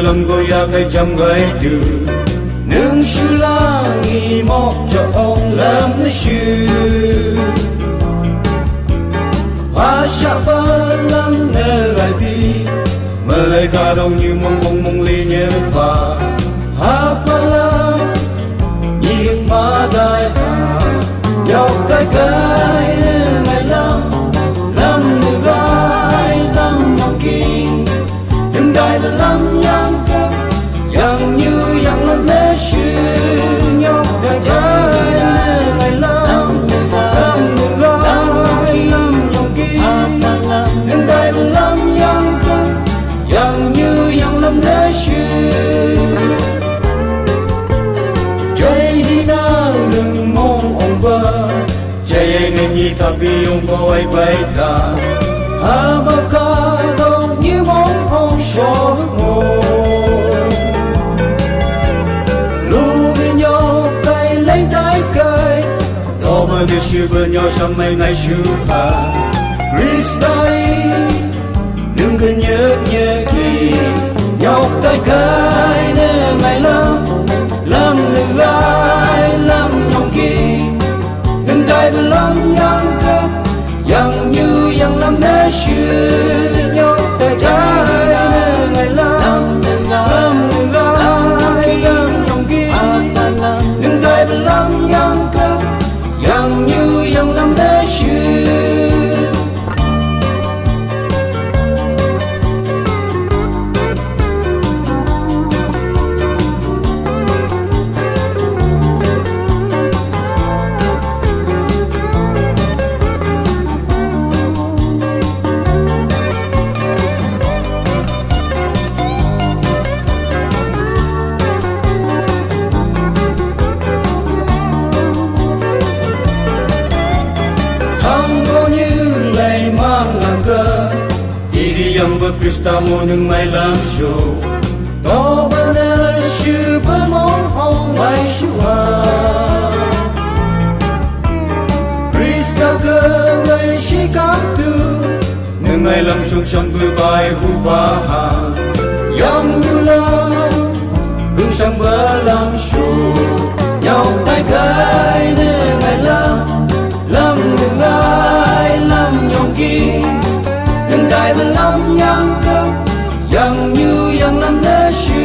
lâm goya cái chăm gái từ nương sư langi mọc cho ông lâm nó sư hoa sa ba lâm nơ gai bi melai ta dong như mong mong mong li nhớ ba ha pa la nhìn ma dai ha dọc cái ngày lâm lâm nơ gai lâm mong kim đừng gai lâm yang cơ yang như yang lâm nơ sư nhóc cái ngày lâm lâm nơ gai lâm mong kim đừng gai lâm yang cơ yang như yang lâm nơ sư chơi đi na đừng mong ông ba chơi nên nhị tapi ông có ai bay ta ha ba ca đông như mong ông số ngô lu bên nhau cây lấy trái cây đó mà như sư bên nhau sao mấy ngày sư ha Christai đừng cứ nhớ nhớ kỳ nhóc cái nè ngày lâm người ai lâm nhông kỳ đừng cái lâm yang cơ yang như yang lâm nè sư nhóc cái nè ngày lâm người ai lâm nhông kỳ đừng cái lâm yang cơ yang như yang lâm nè sư yang berkrista munung mai lam show to benar shu bermong hong mai shua krista ke wei shi kam tu nung mai lam shung shang bu bai hu ba ha yang nu la hung shang ba lam shu nhau tai kai nung mai lam nung ai lam nhong ki đừng đại mà lâm yang cơ yang như yang lâm nơ sư